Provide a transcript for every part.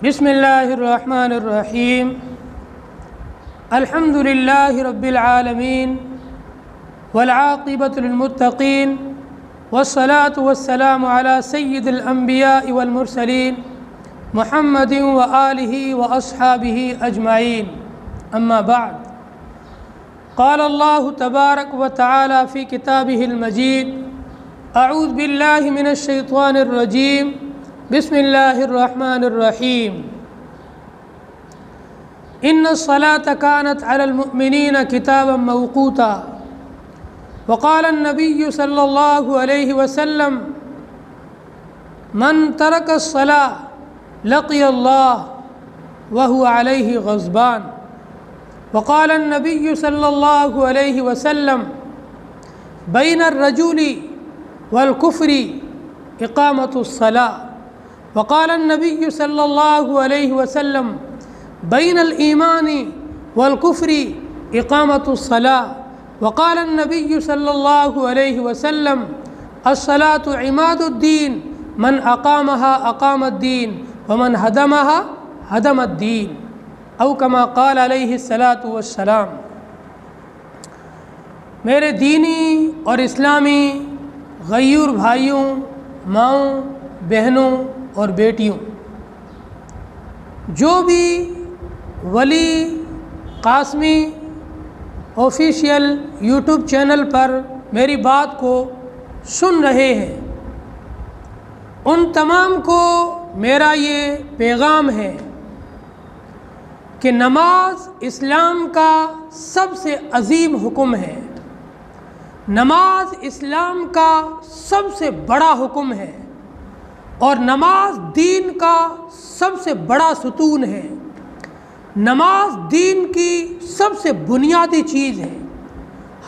بسم اللہ الرحمن الرحیم الحمد للہ رب العالمین والعاقبۃ للمتقین والصلاة والسلام علی سید الانبیاء والمرسلین محمد وآلہ واصحابہ اجمعین اما بعد قال اللہ تبارک وتعالی فی کتابہ المجید اعوذ باللہ من الشیطان الرجیم بسم اللہ الرحمن الرحیم ان الصلاة كانت على المؤمنین کتابا موقوتا وقال النبی صلی اللہ علیہ وسلم من ترک الصلاة لقی اللہ وهو علیہ غضبان وقال النبی صلی اللہ علیہ وسلم بین الرجل والکفر اقامۃ الصلاة وقال النبی صلی اللہ علیہ وسلم بین الایمان والکفر اقامۃ الصلاة وقال النبی صلی اللہ علیہ وسلم الصلاة عماد الدین من اقامها اقام الدین ومن هدمها هدم الدین او کما قال علیہ الصلاۃ والسلام۔ میرے دینی اور اسلامی غیور بھائیوں، ماؤں، بہنوں اور بیٹیوں، جو بھی ولی قاسمی آفیشیل یوٹیوب چینل پر میری بات کو سن رہے ہیں، ان تمام کو میرا یہ پیغام ہے کہ نماز اسلام کا سب سے عظیم حکم ہے، نماز اسلام کا سب سے بڑا حکم ہے اور نماز دین کا سب سے بڑا ستون ہے، نماز دین کی سب سے بنیادی چیز ہے۔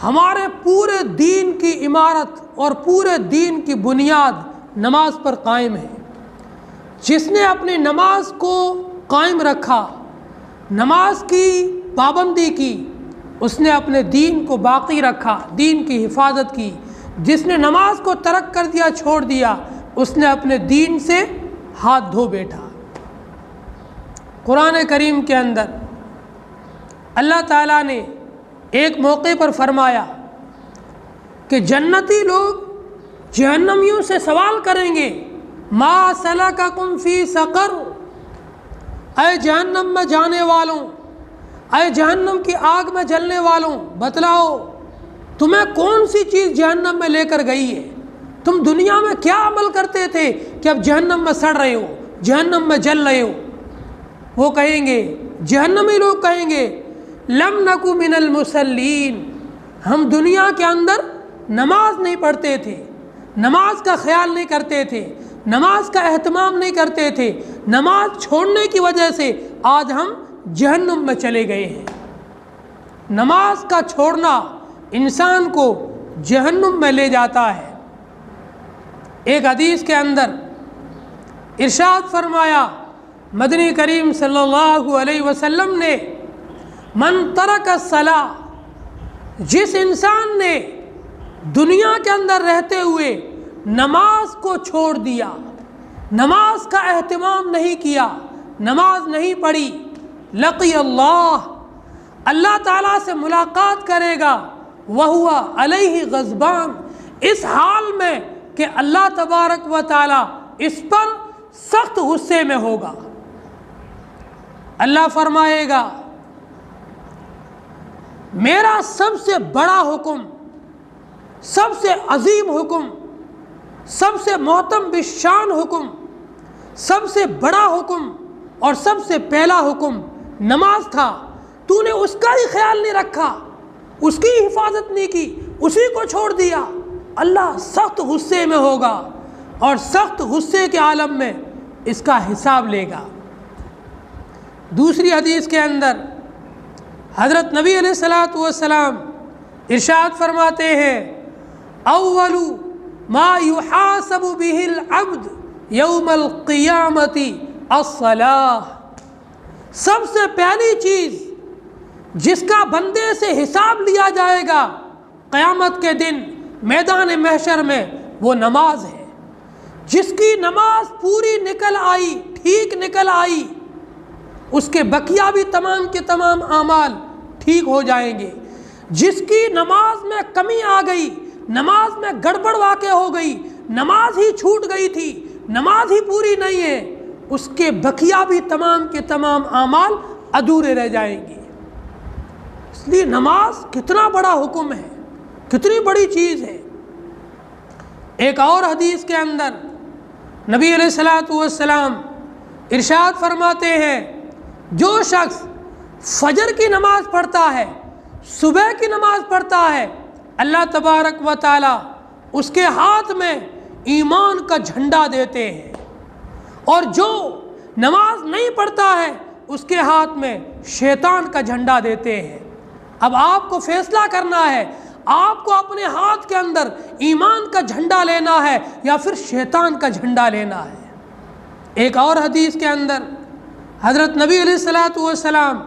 ہمارے پورے دین کی عمارت اور پورے دین کی بنیاد نماز پر قائم ہے۔ جس نے اپنی نماز کو قائم رکھا، نماز کی پابندی کی، اس نے اپنے دین کو باقی رکھا، دین کی حفاظت کی۔ جس نے نماز کو ترک کر دیا، چھوڑ دیا، اس نے اپنے دین سے ہاتھ دھو بیٹھا۔ قرآن کریم کے اندر اللہ تعالیٰ نے ایک موقع پر فرمایا کہ جنتی لوگ جہنمیوں سے سوال کریں گے، ما سلککم فی سقر، اے جہنم میں جانے والوں، اے جہنم کی آگ میں جلنے والوں، بتلاؤ تمہیں کون سی چیز جہنم میں لے کر گئی ہے؟ تم دنیا میں کیا عمل کرتے تھے کہ اب جہنم میں سڑ رہے ہو، جہنم میں جل رہے ہو؟ وہ کہیں گے، جہنمی لوگ کہیں گے، لم نکو من المصلین، ہم دنیا کے اندر نماز نہیں پڑھتے تھے، نماز کا خیال نہیں کرتے تھے، نماز کا اہتمام نہیں کرتے تھے، نماز چھوڑنے کی وجہ سے آج ہم جہنم میں چلے گئے ہیں۔ نماز کا چھوڑنا انسان کو جہنم میں لے جاتا ہے۔ ایک حدیث کے اندر ارشاد فرمایا مدنی کریم صلی اللہ علیہ وسلم نے، من ترک الصلاۃ، جس انسان نے دنیا کے اندر رہتے ہوئے نماز کو چھوڑ دیا، نماز کا اہتمام نہیں کیا، نماز نہیں پڑھی، لقی اللہ، اللہ تعالیٰ سے ملاقات کرے گا، وہو علیہ غضبان، اس حال میں کہ اللہ تبارک و تعالیٰ اس پر سخت غصے میں ہوگا۔ اللہ فرمائے گا، میرا سب سے بڑا حکم، سب سے عظیم حکم، سب سے محتم بالشان حکم، سب سے بڑا حکم اور سب سے پہلا حکم نماز تھا، تو نے اس کا ہی خیال نہیں رکھا، اس کی حفاظت نہیں کی، اسی کو چھوڑ دیا۔ اللہ سخت غصے میں ہوگا اور سخت غصے کے عالم میں اس کا حساب لے گا۔ دوسری حدیث کے اندر حضرت نبی علیہ الصلاۃ والسلام ارشاد فرماتے ہیں، اول ما یحاسب به العبد یوم القیامت الصلاۃ، سب سے پہلی چیز جس کا بندے سے حساب لیا جائے گا قیامت کے دن میدان محشر میں، وہ نماز ہے۔ جس کی نماز پوری نکل آئی، ٹھیک نکل آئی، اس کے بقیہ بھی تمام کے تمام اعمال ٹھیک ہو جائیں گے۔ جس کی نماز میں کمی آ گئی، نماز میں گڑبڑ واقع ہو گئی، نماز ہی چھوٹ گئی تھی، نماز ہی پوری نہیں ہے، اس کے بقیہ بھی تمام کے تمام اعمال ادھورے رہ جائیں گے۔ اس لیے نماز کتنا بڑا حکم ہے، کتنی بڑی چیز ہے۔ ایک اور حدیث کے اندر نبی علیہ الصلوۃ والسلام ارشاد فرماتے ہیں، جو شخص فجر کی نماز پڑھتا ہے، صبح کی نماز پڑھتا ہے، اللہ تبارک و تعالی اس کے ہاتھ میں ایمان کا جھنڈا دیتے ہیں، اور جو نماز نہیں پڑھتا ہے اس کے ہاتھ میں شیطان کا جھنڈا دیتے ہیں۔ اب آپ کو فیصلہ کرنا ہے، آپ کو اپنے ہاتھ کے اندر ایمان کا جھنڈا لینا ہے یا پھر شیطان کا جھنڈا لینا ہے۔ ایک اور حدیث کے اندر حضرت نبی علیہ الصلوۃ والسلام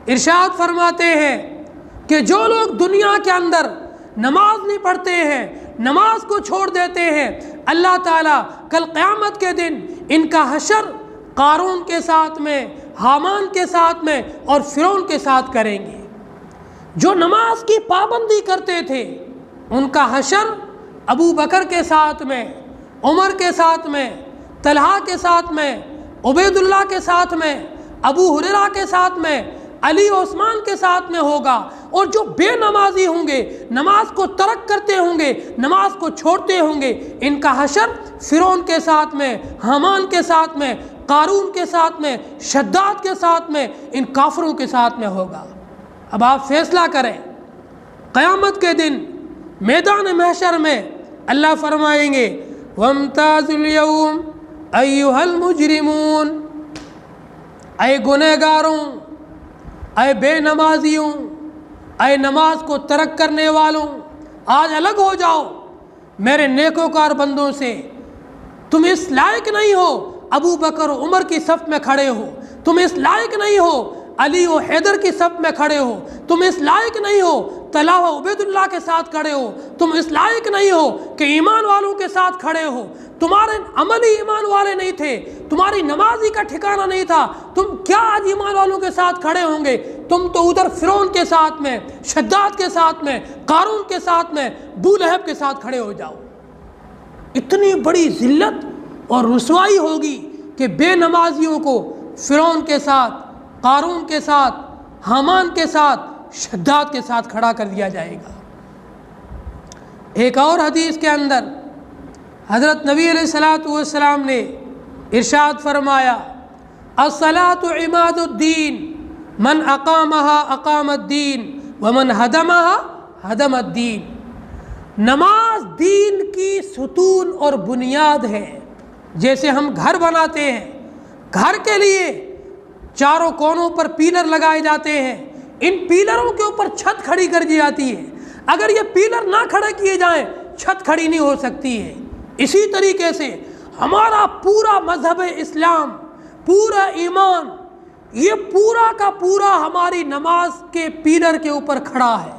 ارشاد فرماتے ہیں کہ جو لوگ دنیا کے اندر نماز نہیں پڑھتے ہیں، نماز کو چھوڑ دیتے ہیں، اللہ تعالیٰ کل قیامت کے دن ان کا حشر قارون کے ساتھ میں، حامان کے ساتھ میں اور فرعون کے ساتھ کریں گے۔ جو نماز کی پابندی کرتے تھے ان کا حشر ابو بکر کے ساتھ میں، عمر کے ساتھ میں، طلحہ کے ساتھ میں، عبید اللہ کے ساتھ میں، ابو ہریرہ کے ساتھ میں، علی عثمان کے ساتھ میں ہوگا۔ اور جو بے نمازی ہوں گے، نماز کو ترک کرتے ہوں گے، نماز کو چھوڑتے ہوں گے، ان کا حشر فرعون کے ساتھ میں، حامان کے ساتھ میں، قارون کے ساتھ میں، شداد کے ساتھ میں، ان کافروں کے ساتھ میں ہوگا۔ اب آپ فیصلہ کریں، قیامت کے دن میدان محشر میں اللہ فرمائیں گے وَامْتَازُوا الْيَوْمَ أَيُّهَا الْمُجْرِمُونَ، اے گنہگاروں، اے بے نمازیوں، اے نماز کو ترک کرنے والوں، آج الگ ہو جاؤ میرے نیکوکار بندوں سے۔ تم اس لائق نہیں ہو ابو بکر و عمر کی صف میں کھڑے ہو، تم اس لائق نہیں ہو علی و حیدر کی صف میں کھڑے ہو، تم اس لائق نہیں ہو طلحہ و عبید اللہ کے ساتھ کھڑے ہو، تم اس لائق نہیں ہو کہ ایمان والوں کے ساتھ کھڑے ہو، تمہارے عملی ایمان والے نہیں تھے، تمہاری نمازی کا ٹھکانہ نہیں تھا، تم کیا آج ایمان والوں کے ساتھ کھڑے ہوں گے؟ تم تو ادھر فرعون کے ساتھ میں، شداد کے ساتھ میں، قارون کے ساتھ میں، ابو لہب کے ساتھ کھڑے ہو جاؤ۔ اتنی بڑی ذلت اور رسوائی ہوگی کہ بے نمازیوں کو فرعون کے ساتھ، قارون کے ساتھ، حامان کے ساتھ، شداد کے ساتھ کھڑا کر دیا جائے گا۔ ایک اور حدیث کے اندر حضرت نبی علیہ الصلوۃ والسلام نے ارشاد فرمایا الصلاۃ عماد الدین من اقامها اقام الدین ومن هدمها هدم الدین۔ نماز دین کی ستون اور بنیاد ہے۔ جیسے ہم گھر بناتے ہیں، گھر کے لیے چاروں کونوں پر پیلر لگائے جاتے ہیں، ان پیلروں کے اوپر چھت کھڑی کر دی جاتی ہے۔ اگر یہ پیلر نہ کھڑے کیے جائیں چھت کھڑی نہیں ہو سکتی ہے۔ اسی طریقے سے ہمارا پورا مذہب اسلام، پورا ایمان، یہ پورا کا پورا ہماری نماز کے پیلر کے اوپر کھڑا ہے۔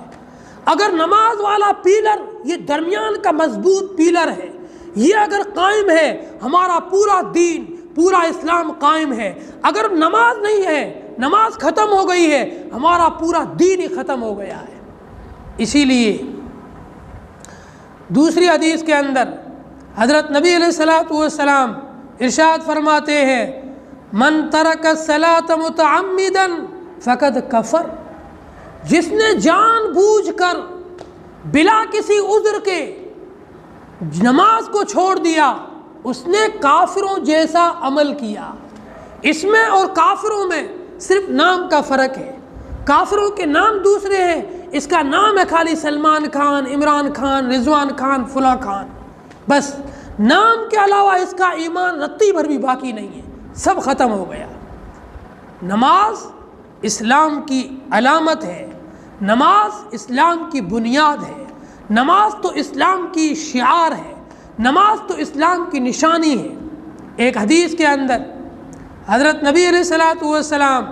اگر نماز والا پیلر، یہ درمیان کا مضبوط پیلر ہے، یہ اگر قائم ہے ہمارا پورا دین، پورا اسلام قائم ہے۔ اگر نماز نہیں ہے، نماز ختم ہو گئی ہے، ہمارا پورا دین ہی ختم ہو گیا ہے۔ اسی لیے دوسری حدیث کے اندر حضرت نبی علیہ الصلوۃ والسلام ارشاد فرماتے ہیں من ترک الصلاۃ متعمدا فقد کفر، جس نے جان بوجھ کر بلا کسی عذر کے نماز کو چھوڑ دیا، اس نے کافروں جیسا عمل کیا۔ اس میں اور کافروں میں صرف نام کا فرق ہے۔ کافروں کے نام دوسرے ہیں، اس کا نام ہے خالی سلمان خان، عمران خان، رضوان خان، فلاں خان، بس نام کے علاوہ اس کا ایمان رتی بھر بھی باقی نہیں ہے، سب ختم ہو گیا۔ نماز اسلام کی علامت ہے، نماز اسلام کی بنیاد ہے، نماز تو اسلام کی شعار ہے، نماز تو اسلام کی نشانی ہے۔ ایک حدیث کے اندر حضرت نبی علیہ الصلوۃ والسلام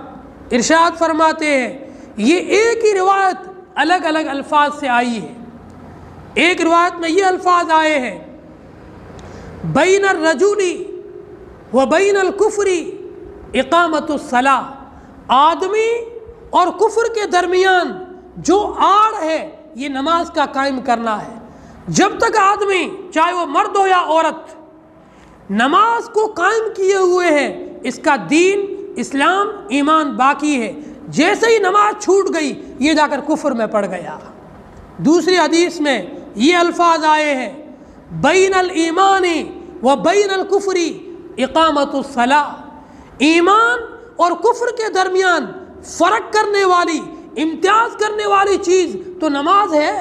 ارشاد فرماتے ہیں، یہ ایک ہی روایت الگ الگ الفاظ سے آئی ہے۔ ایک روایت میں یہ الفاظ آئے ہیں بین الرجل و بین الکفر اقامت الصلاۃ، آدمی اور کفر کے درمیان جو آڑ ہے یہ نماز کا قائم کرنا ہے۔ جب تک آدمی چاہے وہ مرد ہو یا عورت نماز کو قائم کیے ہوئے ہے، اس کا دین، اسلام، ایمان باقی ہے۔ جیسے ہی نماز چھوٹ گئی یہ جا کر کفر میں پڑ گیا۔ دوسری حدیث میں یہ الفاظ آئے ہیں، بین الایمان و بین الکفر اقامت الصلاۃ، ایمان اور کفر کے درمیان فرق کرنے والی، امتیاز کرنے والی چیز تو نماز ہے۔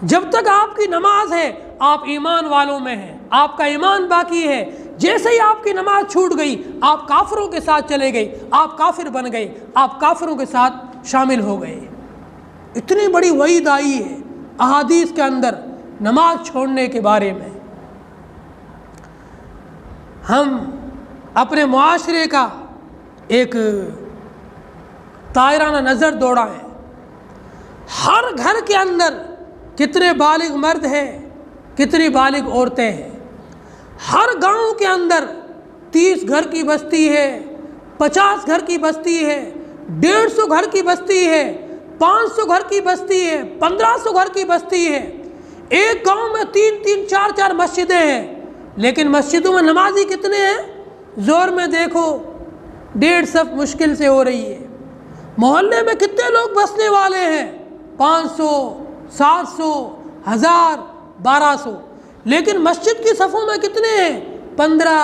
جب تک آپ کی نماز ہے آپ ایمان والوں میں ہیں، آپ کا ایمان باقی ہے۔ جیسے ہی آپ کی نماز چھوٹ گئی آپ کافروں کے ساتھ چلے گئے، آپ کافر بن گئے، آپ کافروں کے ساتھ شامل ہو گئے۔ اتنی بڑی وعید آئی ہے احادیث کے اندر نماز چھوڑنے کے بارے میں۔ ہم اپنے معاشرے کا ایک طائرانہ نظر دوڑائیں، ہر گھر کے اندر کتنے بالغ مرد ہیں، کتنی بالغ عورتیں ہیں۔ ہر گاؤں کے اندر 30 گھر کی بستی ہے، 50 گھر کی بستی ہے، 150 گھر کی بستی ہے، 500 گھر کی بستی ہے، 1500 گھر کی بستی ہے۔ ایک گاؤں میں 3 4 مسجدیں ہیں، لیکن مسجدوں میں نمازی کتنے ہیں؟ زور میں دیکھو 1.5 صف مشکل سے ہو رہی ہے۔ محلے میں کتنے لوگ بسنے والے ہیں؟ 500 700 1000 1200، لیکن مسجد کی صفوں میں کتنے ہیں؟ 15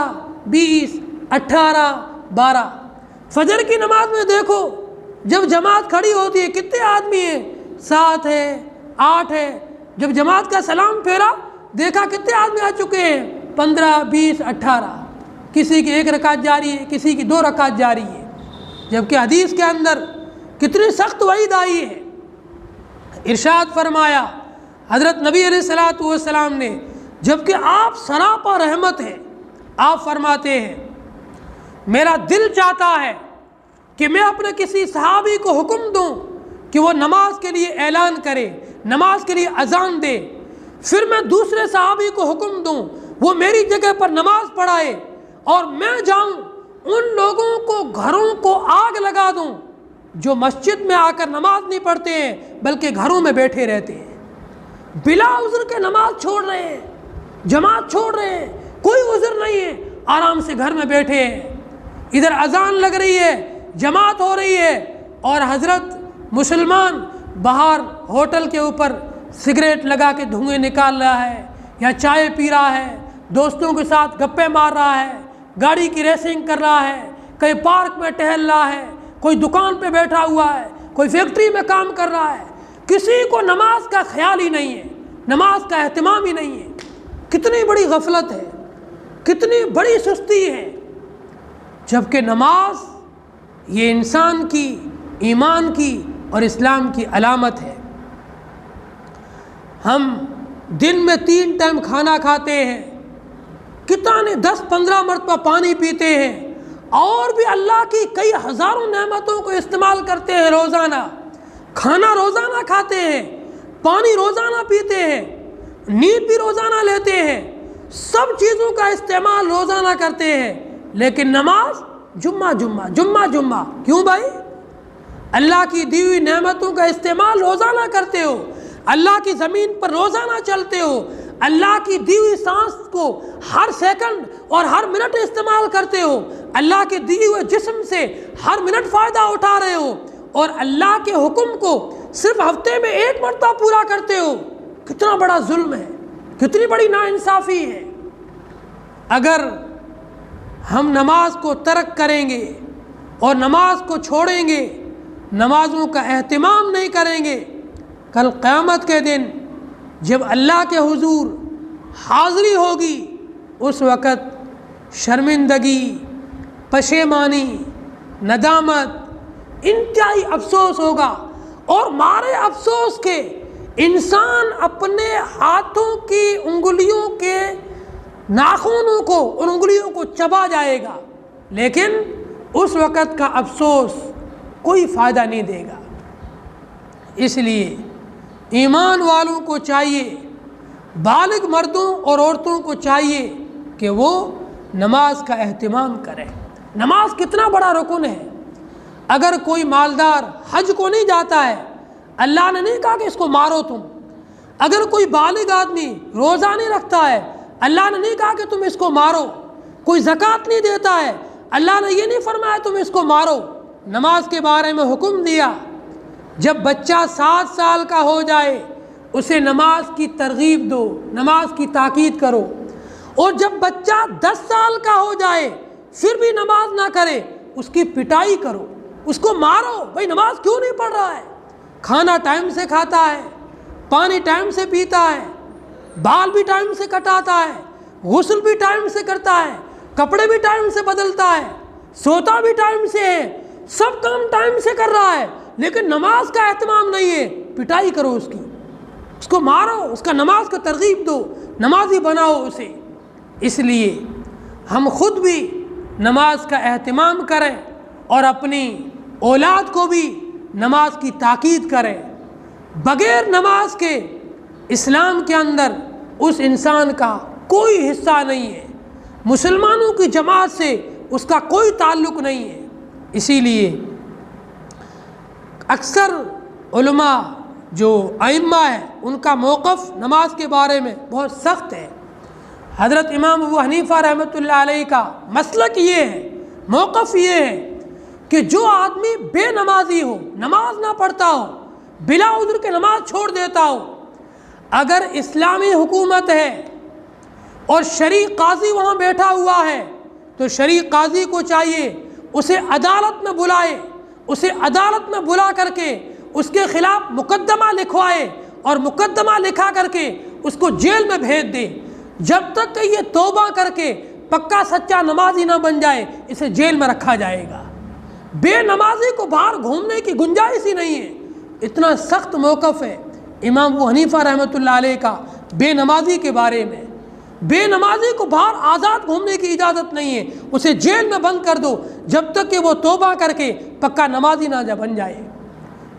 20 18 12۔ فجر کی نماز میں دیکھو جب جماعت کھڑی ہوتی ہے کتنے آدمی ہیں؟ 7 ہے 8 ہے۔ جب جماعت کا سلام پھیرا دیکھا کتنے آدمی آ چکے ہیں؟ 15 20 18۔ کسی کی 1 رکعت جاری ہے، کسی کی 2 رکعت جاری ہے، جبکہ حدیث کے اندر کتنی سخت وعید آئی ہے۔ ارشاد فرمایا حضرت نبی علیہ الصلوۃ والسلام نے، جبکہ آپ سراپا رحمت ہیں، آپ فرماتے ہیں میرا دل چاہتا ہے کہ میں اپنے کسی صحابی کو حکم دوں کہ وہ نماز کے لیے اعلان کرے، نماز کے لیے اذان دے، پھر میں دوسرے صحابی کو حکم دوں وہ میری جگہ پر نماز پڑھائے، اور میں جاؤں ان لوگوں کو گھروں کو آگ لگا دوں جو مسجد میں آ کر نماز نہیں پڑھتے ہیں بلکہ گھروں میں بیٹھے رہتے ہیں، بلا عذر کے نماز چھوڑ رہے ہیں، جماعت چھوڑ رہے ہیں، کوئی عذر نہیں ہے، آرام سے گھر میں بیٹھے ہیں۔ ادھر اذان لگ رہی ہے، جماعت ہو رہی ہے، اور حضرت مسلمان باہر ہوٹل کے اوپر سگریٹ لگا کے دھوئیں نکال رہا ہے، یا چائے پی رہا ہے، دوستوں کے ساتھ گپے مار رہا ہے، گاڑی کی ریسنگ کر رہا ہے، کہیں پارک میں ٹہل رہا ہے، کوئی دکان پہ بیٹھا ہوا ہے، کوئی فیکٹری میں کام کر رہا ہے۔ کسی کو نماز کا خیال ہی نہیں ہے، نماز کا اہتمام ہی نہیں ہے۔ کتنی بڑی غفلت ہے، کتنی بڑی سستی ہے، جبکہ نماز یہ انسان کی، ایمان کی اور اسلام کی علامت ہے۔ ہم دن میں 3 ٹائم کھانا کھاتے ہیں، کتنے 10-15 مرتبہ پانی پیتے ہیں، اور بھی اللہ کی کئی ہزاروں نعمتوں کو استعمال کرتے ہیں روزانہ۔ کھانا روزانہ کھاتے ہیں، پانی روزانہ پیتے ہیں، نیند بھی روزانہ لیتے ہیں، سب چیزوں کا استعمال روزانہ کرتے ہیں، لیکن نماز جمعہ جمعہ جمعہ جمعہ۔ کیوں بھائی؟ اللہ کی دی ہوئی نعمتوں کا استعمال روزانہ کرتے ہو، اللہ کی زمین پر روزانہ چلتے ہو، اللہ کی دی ہوئی سانس کو ہر سیکنڈ اور ہر منٹ استعمال کرتے ہو، اللہ کے دیے ہوئے جسم سے ہر منٹ فائدہ اٹھا رہے ہو، اور اللہ کے حکم کو صرف ہفتے میں 1 مرتبہ پورا کرتے ہو۔ کتنا بڑا ظلم ہے، کتنی بڑی ناانصافی ہے۔ اگر ہم نماز کو ترک کریں گے اور نماز کو چھوڑیں گے، نمازوں کا اہتمام نہیں کریں گے، کل قیامت کے دن جب اللہ کے حضور حاضری ہوگی اس وقت شرمندگی، پشیمانی، ندامت، انتہائی افسوس ہوگا، اور مارے افسوس کے انسان اپنے ہاتھوں کی انگلیوں کے ناخنوں کو، ان انگلیوں کو چبا جائے گا، لیکن اس وقت کا افسوس کوئی فائدہ نہیں دے گا۔ اس لیے ایمان والوں کو چاہیے، بالغ مردوں اور عورتوں کو چاہیے کہ وہ نماز کا اہتمام کریں۔ نماز کتنا بڑا رکن ہے۔ اگر کوئی مالدار حج کو نہیں جاتا ہے، اللہ نے نہیں کہا کہ اس کو مارو تم۔ اگر کوئی بالغ آدمی روزہ نہیں رکھتا ہے، اللہ نے نہیں کہا کہ تم اس کو مارو۔ کوئی زکوٰۃ نہیں دیتا ہے، اللہ نے یہ نہیں فرمایا تم اس کو مارو۔ نماز کے بارے میں حکم دیا، جب بچہ 7 سال کا ہو جائے اسے نماز کی ترغیب دو، نماز کی تاکید کرو، اور جب بچہ 10 سال کا ہو جائے پھر بھی نماز نہ کرے اس کی پٹائی کرو، اس کو مارو۔ بھائی نماز کیوں نہیں پڑھ رہا ہے؟ کھانا ٹائم سے کھاتا ہے، پانی ٹائم سے پیتا ہے، بال بھی ٹائم سے کٹاتا ہے، غسل بھی ٹائم سے کرتا ہے، کپڑے بھی ٹائم سے بدلتا ہے، سوتا بھی ٹائم سے ہے، سب کام ٹائم سے کر رہا ہے، لیکن نماز کا اہتمام نہیں ہے۔ پٹائی کرو اس کی، اس کو مارو، اس کا نماز کا ترغیب دو، نمازی بناؤ اسے۔ اس لیے ہم خود بھی نماز کا اہتمام کریں اور اپنی اولاد کو بھی نماز کی تاکید کریں۔ بغیر نماز کے اسلام کے اندر اس انسان کا کوئی حصہ نہیں ہے، مسلمانوں کی جماعت سے اس کا کوئی تعلق نہیں ہے۔ اسی لیے اکثر علماء جو ائمہ ہیں ان کا موقف نماز کے بارے میں بہت سخت ہے۔ حضرت امام ابو حنیفہ رحمۃ اللہ علیہ کا مسلک یہ ہے، موقف یہ ہے کہ جو آدمی بے نمازی ہو، نماز نہ پڑھتا ہو، بلا عذر کے نماز چھوڑ دیتا ہو، اگر اسلامی حکومت ہے اور شرعی قاضی وہاں بیٹھا ہوا ہے تو شرعی قاضی کو چاہیے اسے عدالت میں بلائے، اسے عدالت میں بلا کر کے اس کے خلاف مقدمہ لکھوائے اور مقدمہ لکھا کر کے اس کو جیل میں بھیج دے، جب تک کہ یہ توبہ کر کے پکا سچا نمازی نہ بن جائے اسے جیل میں رکھا جائے گا۔ بے نمازی کو باہر گھومنے کی گنجائش ہی نہیں ہے، اتنا سخت موقف ہے امام ابو حنیفہ رحمۃ اللہ علیہ کا بے نمازی کے بارے میں۔ بے نمازی کو باہر آزاد گھومنے کی اجازت نہیں ہے، اسے جیل میں بند کر دو جب تک کہ وہ توبہ کر کے پکا نمازی نہ بن جائے۔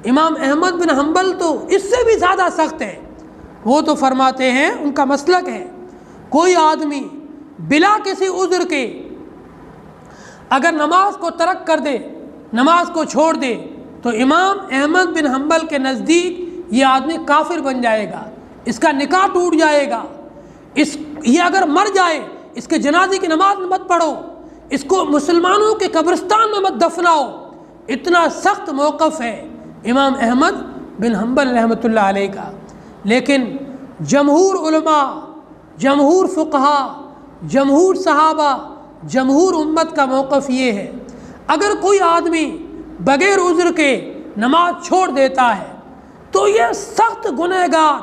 امام احمد بن حنبل تو اس سے بھی زیادہ سخت ہے، وہ تو فرماتے ہیں، ان کا مسلک ہے، کوئی آدمی بلا کسی عذر کے اگر نماز کو ترک کر دے، نماز کو چھوڑ دے، تو امام احمد بن حنبل کے نزدیک یہ آدمی کافر بن جائے گا، اس کا نکاح ٹوٹ جائے گا، یہ اگر مر جائے اس کے جنازے کی نماز مت پڑھو، اس کو مسلمانوں کے قبرستان میں مت دفناؤ۔ اتنا سخت موقف ہے امام احمد بن حنبل رحمۃ اللہ علیہ کا۔ لیکن جمہور علماء، جمہور فقہا، جمہور صحابہ، جمہور امت کا موقف یہ ہے، اگر کوئی آدمی بغیر عذر کے نماز چھوڑ دیتا ہے تو یہ سخت گنہگار،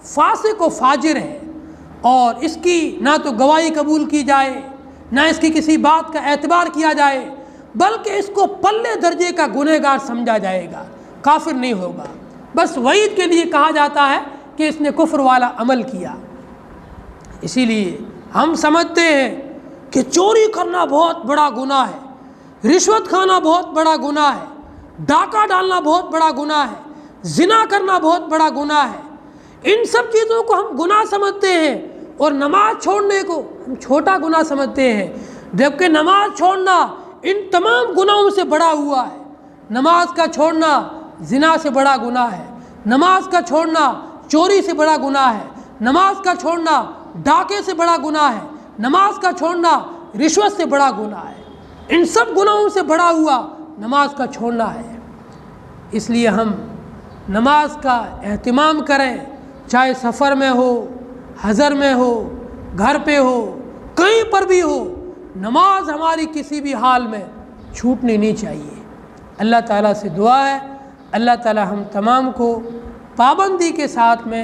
فاسق و فاجر ہے، اور اس کی نہ تو گواہی قبول کی جائے، نہ اس کی کسی بات کا اعتبار کیا جائے، بلکہ اس کو پلے درجے کا گنہگار سمجھا جائے گا، کافر نہیں ہوگا، بس وعید کے لیے کہا جاتا ہے کہ اس نے کفر والا عمل کیا۔ اسی لیے ہم سمجھتے ہیں کہ چوری کرنا بہت بڑا گناہ ہے، رشوت کھانا بہت بڑا گناہ ہے، ڈاکہ ڈالنا بہت بڑا گناہ ہے، زنا کرنا بہت بڑا گناہ ہے، ان سب چیزوں کو ہم گناہ سمجھتے ہیں، اور نماز چھوڑنے کو ہم چھوٹا گناہ سمجھتے ہیں، جبکہ نماز چھوڑنا ان تمام گناہوں سے بڑا ہوا ہے۔ نماز کا چھوڑنا زنا سے بڑا گناہ ہے، نماز کا چھوڑنا چوری سے بڑا گناہ ہے، نماز کا چھوڑنا ڈاکے سے بڑا گناہ ہے، نماز کا چھوڑنا رشوت سے بڑا گناہ ہے، ان سب گناہوں سے بڑا ہوا نماز کا چھوڑنا ہے۔ اس لیے ہم نماز کا اہتمام کریں، چاہے سفر میں ہو، حضر میں ہو، گھر پہ ہو، کہیں پر بھی ہو، نماز ہماری کسی بھی حال میں چھوٹنی نہیں چاہیے۔ اللہ تعالیٰ سے دعا ہے اللہ تعالیٰ ہم تمام کو پابندی کے ساتھ میں